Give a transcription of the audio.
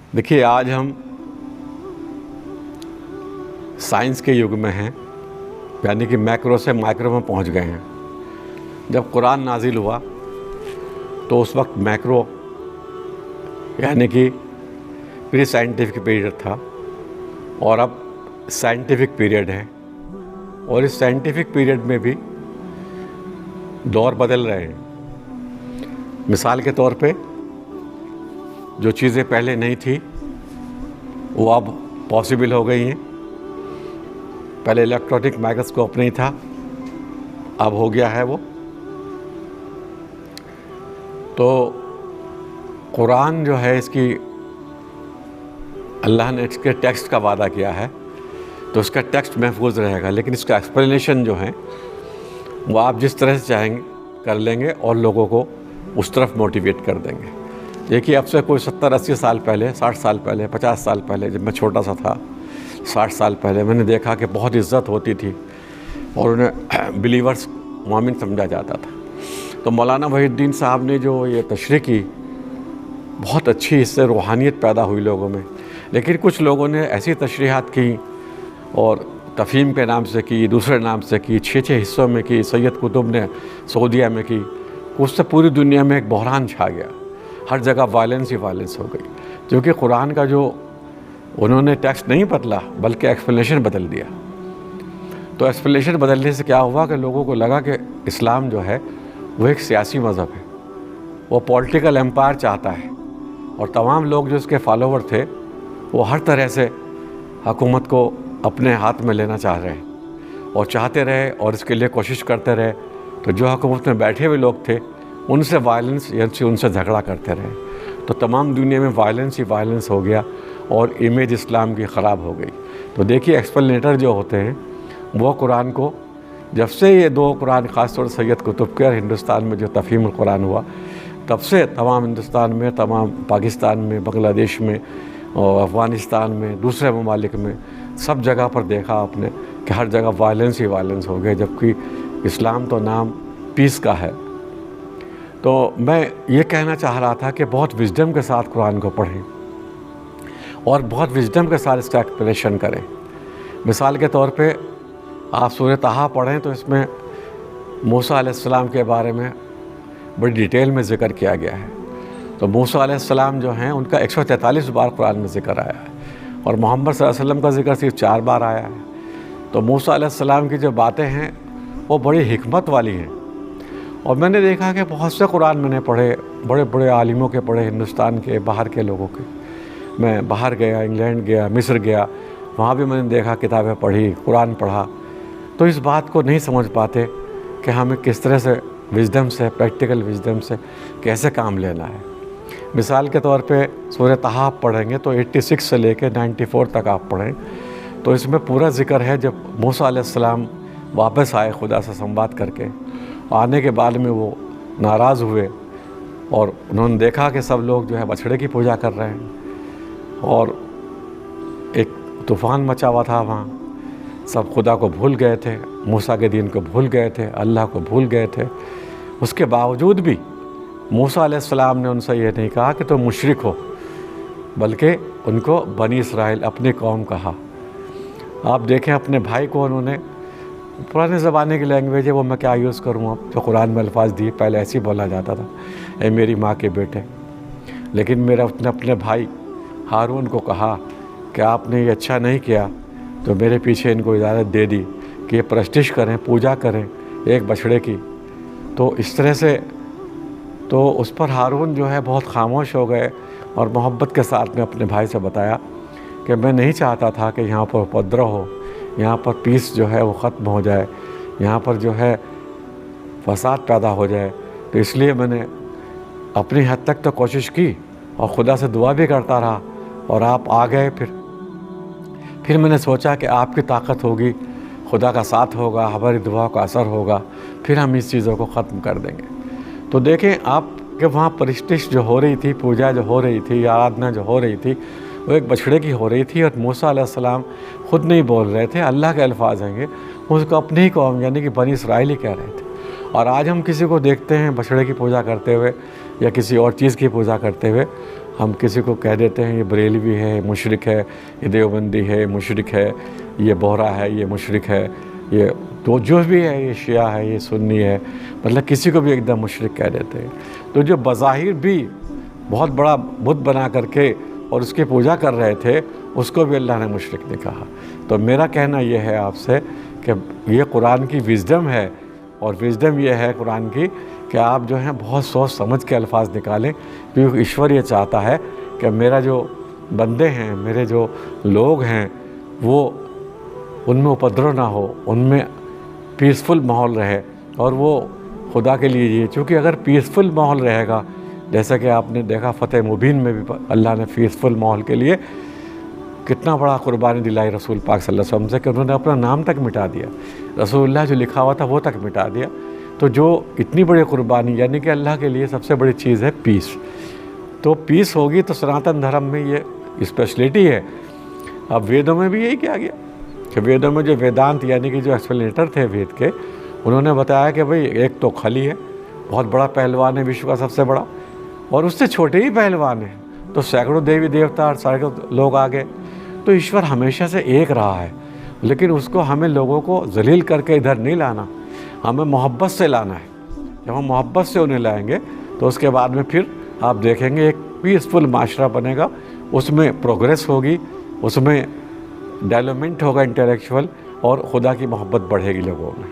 देखिए, आज हम साइंस के युग में हैं, यानी कि मैक्रो से माइक्रो में पहुंच गए हैं। जब कुरान नाजिल हुआ तो उस वक्त मैक्रो यानी कि प्री साइंटिफिक पीरियड था और अब साइंटिफिक पीरियड है। और इस साइंटिफिक पीरियड में भी दौर बदल रहे हैं। मिसाल के तौर पे जो चीज़ें पहले नहीं थी वो अब पॉसिबल हो गई हैं। पहले इलेक्ट्रॉनिक माइक्रोस्कोप नहीं था, अब हो गया है वो। तो कुरान जो है, इसकी अल्लाह ने इसके टेक्स्ट का वादा किया है तो उसका टेक्स्ट महफूज रहेगा, लेकिन इसका एक्सप्लेनेशन जो है वो आप जिस तरह से चाहेंगे कर लेंगे और लोगों को उस तरफ मोटिवेट कर देंगे। देखिए, अब से कोई 70-80 साल पहले, 60 साल पहले, 50 साल पहले, जब मैं छोटा सा था, 60 साल पहले, मैंने देखा कि बहुत इज़्ज़त होती थी और उन्हें बिलीवर्स मोमिन समझा जाता था। तो मौलाना वहीउद्दीन साहब ने जो ये तशरीह की, बहुत अच्छी, इससे रूहानियत पैदा हुई लोगों में। लेकिन कुछ लोगों ने ऐसी तशरीहात की और तफ़हीम के नाम से की, दूसरे नाम से की, 6-6 हिस्सों में की। सैयद कुतुब ने सऊदीया में की, उससे पूरी दुनिया में एक बहरान छा गया। हर जगह वायलेंस ही वायलेंस हो गई, क्योंकि कुरान का जो उन्होंने टेक्स्ट नहीं बदला बल्कि एक्सप्लेनेशन बदल दिया। तो एक्सप्लेनेशन बदलने से क्या हुआ कि लोगों को लगा कि इस्लाम जो है वो एक सियासी मज़हब है, वो पॉलिटिकल एम्पायर चाहता है। और तमाम लोग जो इसके फॉलोवर थे वो हर तरह से हुकूमत को अपने हाथ में लेना चाह रहे हैं और चाहते रहे और इसके लिए कोशिश करते रहे। तो जो हुकूमत में बैठे हुए लोग थे उनसे वायलेंस यानी उनसे झगड़ा करते रहे। तो तमाम दुनिया में वायलेंस ही वायलेंस हो गया और इमेज इस्लाम की ख़राब हो गई। तो देखिए, एक्सप्लेनेटर जो होते हैं वो कुरान को, जब से ये दो कुरान ख़ास तौर से सैयद कुतुब के और हिंदुस्तान में जो तफ़हीमुल कुरान हुआ, तब से तमाम हिंदुस्तान में, तमाम पाकिस्तान में, बांग्लादेश में और अफ़गानिस्तान में, दूसरे ममालिक में, सब जगह पर देखा आपने कि हर जगह वायलेंस ही वायलेंस हो गए, जबकि इस्लाम तो नाम पीस का है। तो मैं ये कहना चाह रहा था कि बहुत विजडम के साथ कुरान को पढ़ें और बहुत विजडम के साथ इसका एक्सप्लेनेशन करें। मिसाल के तौर पे आप सूरह ताहा पढ़ें तो इसमें मूसा अलैहिस्सलाम के बारे में बड़ी डिटेल में ज़िक्र किया गया है। तो मूसा अलैहिस्सलाम जो हैं उनका 143 बार कुरान में ज़िक्र आया है और मोहम्मद सल्लल्लाहु अलैहि वसल्लम का ज़िक्र सिर्फ 4 बार आया है। तो मूसा अलैहिस्सलाम की जो बातें हैं वो बड़ी हिकमत वाली हैं। और मैंने देखा कि बहुत से कुरान मैंने पढ़े, बड़े बड़े आलिमों के पढ़े, हिंदुस्तान के, बाहर के लोगों के। मैं बाहर गया, इंग्लैंड गया, मिस्र गया, वहाँ भी मैंने देखा, किताबें पढ़ी, कुरान पढ़ा। तो इस बात को नहीं समझ पाते कि हमें किस तरह से विजडम से, प्रैक्टिकल विजडम से कैसे काम लेना है। मिसाल के तौर पे सूरह ताहा आप पढ़ेंगे तो 86 से लेकर 94 तक आप पढ़ें तो इसमें पूरा ज़िक्र है जब मूसा अलैहिस्सलाम वापस आए खुदा से संवाद करके। आने के बाद में वो नाराज़ हुए और उन्होंने देखा कि सब लोग जो है बछड़े की पूजा कर रहे हैं और एक तूफ़ान मचा हुआ था वहाँ। सब खुदा को भूल गए थे, मूसा के दीन को भूल गए थे, अल्लाह को भूल गए थे। उसके बावजूद भी मूसा अलैहिस्सलाम ने उनसे ये नहीं कहा कि तुम मुशरिक हो, बल्कि उनको बनी इसराइल, अपनी कौम कहा। आप देखें, अपने भाई को उन्होंने, पुराने ज़माने की लैंग्वेज है वो मैं क्या यूज़ करूँ, अब जो कुरान में अल्फाज दिए, पहले ऐसे ही बोला जाता था, ए मेरी माँ के बेटे। लेकिन मेरा उसने अपने भाई हारून को कहा कि आपने ये अच्छा नहीं किया, तो मेरे पीछे इनको इजाज़त दे दी कि ये प्रस्टिश करें, पूजा करें एक बछड़े की। तो इस तरह से तो उस पर हारून जो है बहुत खामोश हो गए और मोहब्बत के साथ में अपने भाई से बताया कि मैं नहीं चाहता था कि यहाँ पर उपद्रव हो, यहाँ पर पीस जो है वो ख़त्म हो जाए, यहाँ पर जो है फसाद पैदा हो जाए। तो इसलिए मैंने अपनी हद तक तो कोशिश की और खुदा से दुआ भी करता रहा और आप आ गए। फिर मैंने सोचा कि आपकी ताकत होगी, खुदा का साथ होगा, हमारी दुआ का असर होगा, फिर हम इस चीज़ों को ख़त्म कर देंगे। तो देखें आप कि वहाँ परिष्टिश जो हो रही थी, पूजा जो हो रही थी, आराधना जो हो रही थी, वो एक बछड़े की हो रही थी और मूसा अलैहिस्सलाम ख़ुद नहीं बोल रहे थे, अल्लाह के अल्फाज हैं, उसको अपनी ही कौम यानी कि बनी इसराइल ही कह रहे थे। और आज हम किसी को देखते हैं बछड़े की पूजा करते हुए या किसी और चीज़ की पूजा करते हुए, हम किसी को कह देते हैं ये बरेलवी है, मुशरिक है, ये देवबंदी है, मुशरिक है, ये बोहरा है, ये मुशरिक है, ये तो जो भी है, ये शिया है, ये सुन्नी है, मतलब किसी को भी एकदम मुशरिक कह देते हैं। तो जो बज़ाहिर भी बहुत बड़ा बुत बना करके और उसकी पूजा कर रहे थे, उसको भी अल्लाह ने मुशरिक ने कहा। तो मेरा कहना यह है आपसे कि ये कुरान की विज़डम है, और विज़डम ये है कुरान की कि आप जो हैं बहुत सोच समझ के अल्फाज निकालें, क्योंकि ईश्वर ये चाहता है कि मेरा जो बंदे हैं, मेरे जो लोग हैं, वो उनमें उपद्रव ना हो, उनमें पीसफुल माहौल रहे और वो खुदा के लिए जिए। क्योंकि अगर पीसफुल माहौल रहेगा, जैसा कि आपने देखा फ़तेह मुबीन में भी अल्लाह ने पीसफुल माहौल के लिए कितना बड़ा कुर्बानी दिलाई रसूल पाक सल्लल्लाहु अलैहि वसल्लम से कि उन्होंने अपना नाम तक मिटा दिया, रसूलुल्लाह जो लिखा हुआ था वो तक मिटा दिया। तो जो इतनी बड़ी कुर्बानी, यानी कि अल्लाह के लिए सबसे बड़ी चीज़ है पीस। तो पीस होगी तो सनातन धर्म में ये स्पेशलिटी है। अब वेदों में भी यही किया गया कि वेदों में जो वेदांत यानी कि जो एक्सप्लेनेटर थे वेद के, उन्होंने बताया कि भाई एक तो खली है, बहुत बड़ा पहलवान है, विश्व का सबसे बड़ा, और उससे छोटे ही पहलवान हैं, तो सैकड़ों देवी देवता और सैकड़ों लोग आ गए। तो ईश्वर हमेशा से एक रहा है, लेकिन उसको हमें लोगों को जलील करके इधर नहीं लाना, हमें मोहब्बत से लाना है। जब हम मोहब्बत से उन्हें लाएंगे तो उसके बाद में फिर आप देखेंगे एक पीसफुल माशरा बनेगा, उसमें प्रोग्रेस होगी, उसमें डेवलपमेंट होगा इंटेलेक्चुअल, और खुदा की मोहब्बत बढ़ेगी लोगों में।